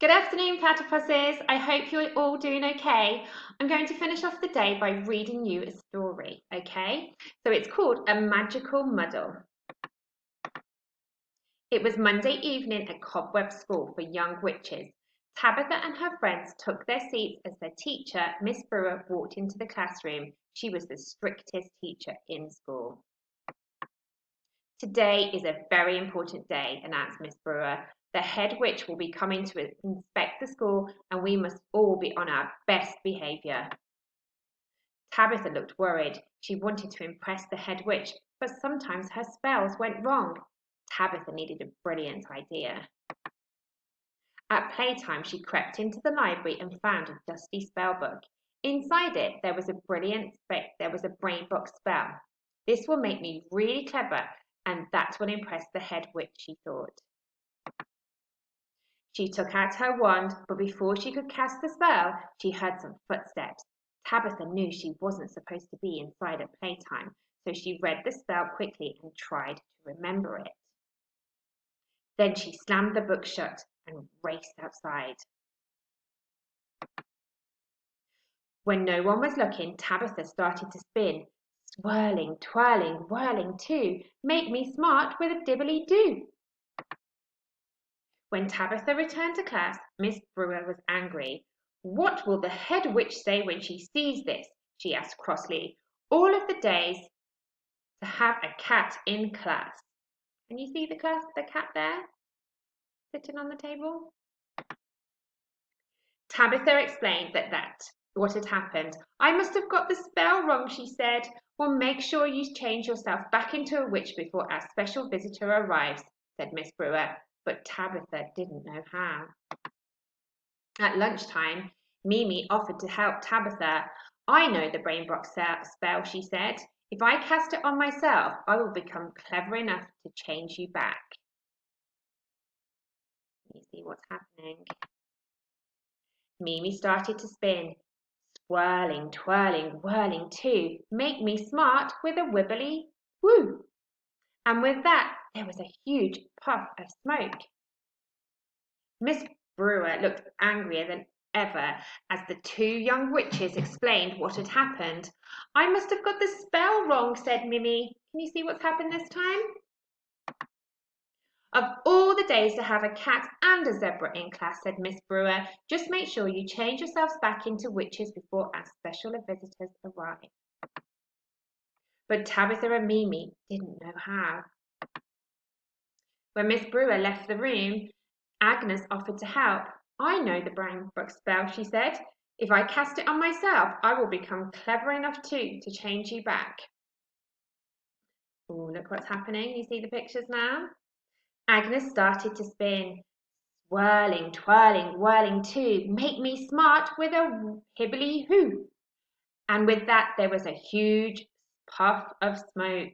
Good afternoon, platypuses. I hope you're all doing okay. I'm going to finish off the day by reading you a story, okay? So it's called A Magical Muddle. It was Monday evening at Cobweb School for young witches. Tabitha and her friends took their seats as their teacher, Miss Brewer, walked into the classroom. She was the strictest teacher in school. Today is a very important day, announced Miss Brewer. The head witch will be coming to inspect the school and we must all be on our best behaviour. Tabitha looked worried. She wanted to impress the head witch, but sometimes her spells went wrong. Tabitha needed a brilliant idea. At playtime, she crept into the library and found a dusty spell book. Inside it, there was a brain box spell. This will make me really clever, and that will impress the head witch, she thought. She took out her wand, but before she could cast the spell, she heard some footsteps. Tabitha knew she wasn't supposed to be inside at playtime, so she read the spell quickly and tried to remember it. Then she slammed the book shut and raced outside. When no one was looking, Tabitha started to spin. Swirling, twirling, whirling too, make me smart with a dibbly-doo. When Tabitha returned to class, Miss Brewer was angry. What will the head witch say when she sees this? She asked crossly. All of the days to have a cat in class. Can you see the cat there, sitting on the table? Tabitha explained that what had happened. I must have got the spell wrong, she said. Well, make sure you change yourself back into a witch before our special visitor arrives, said Miss Brewer, but Tabitha didn't know how. At lunchtime, Mimi offered to help Tabitha. I know the brain box spell, she said. If I cast it on myself, I will become clever enough to change you back. You see what's happening? Mimi started to spin. Swirling, twirling, whirling too, make me smart with a wibbly woo. And with that, there was a huge puff of smoke. Miss Brewer looked angrier than ever as the two young witches explained what had happened. I must have got the spell wrong, said Mimi. Can you see what's happened this time? Of all the days to have a cat and a zebra in class, said Miss Brewer, just make sure you change yourselves back into witches before our special visitors arrive. But Tabitha and Mimi didn't know how. When Miss Brewer left the room, Agnes offered to help. I know the brain book spell, she said. If I cast it on myself, I will become clever enough too to change you back. Oh, look what's happening. You see the pictures now? Agnes started to spin. Swirling, twirling, whirling too, make me smart with a hibbly-hoo. And with that, there was a huge puff of smoke.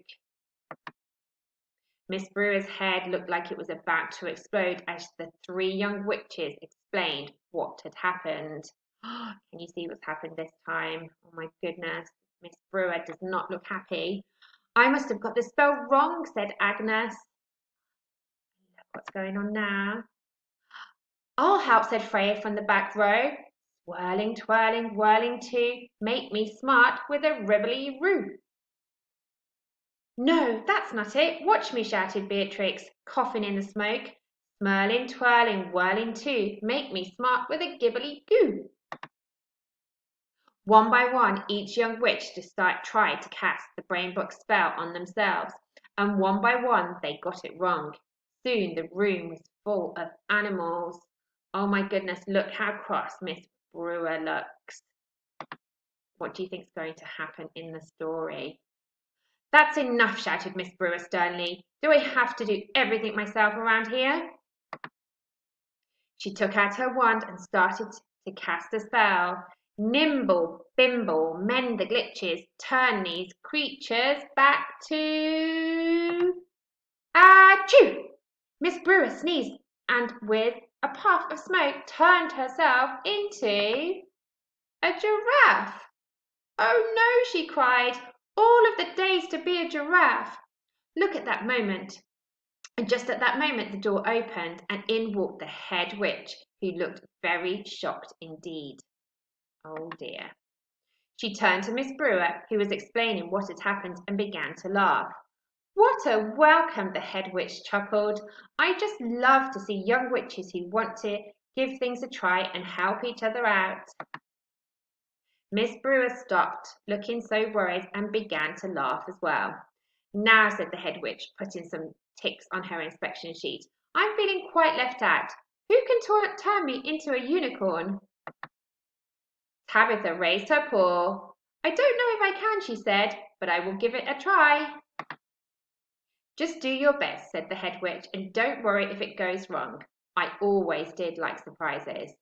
Miss Brewer's head looked like it was about to explode as the three young witches explained what had happened. Can you see what's happened this time? Oh my goodness, Miss Brewer does not look happy. I must have got the spell wrong, said Agnes. Look what's going on now. I'll help, said Freya from the back row. Swirling, twirling, whirling too, make me smart with a ribbly-roo. No, that's not it. Watch me, shouted Beatrix, coughing in the smoke. Smirling, twirling, whirling too, make me smart with a gibbly-goo. One by one, each young witch tried to cast the brain book spell on themselves, and one by one they got it wrong. Soon the room was full of animals. Oh my goodness, look how cross Miss Brewer looks. What do you think is going to happen in the story? That's enough, shouted Miss Brewer sternly. Do I have to do everything myself around here? She took out her wand and started to cast a spell. Nimble, bimble, mend the glitches, turn these creatures back to... Achoo! Miss Brewer sneezed and with a puff of smoke turned herself into a giraffe. Oh no, she cried. All of the days to be a giraffe. Look at that moment. And just at that moment, the door opened and in walked the head witch, who looked very shocked indeed. Oh dear. She turned to Miss Brewer, who was explaining what had happened, and began to laugh. What a welcome, the head witch chuckled. I just love to see young witches who want to give things a try and help each other out. Miss Brewer stopped, looking so worried, and began to laugh as well. Now, said the head witch, putting some ticks on her inspection sheet, I'm feeling quite left out. Who can turn me into a unicorn? Tabitha raised her paw. I don't know if I can, she said, but I will give it a try. Just do your best, said the head witch, and don't worry if it goes wrong. I always did like surprises.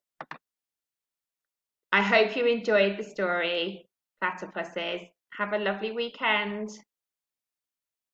I hope you enjoyed the story, platypuses. Have a lovely weekend.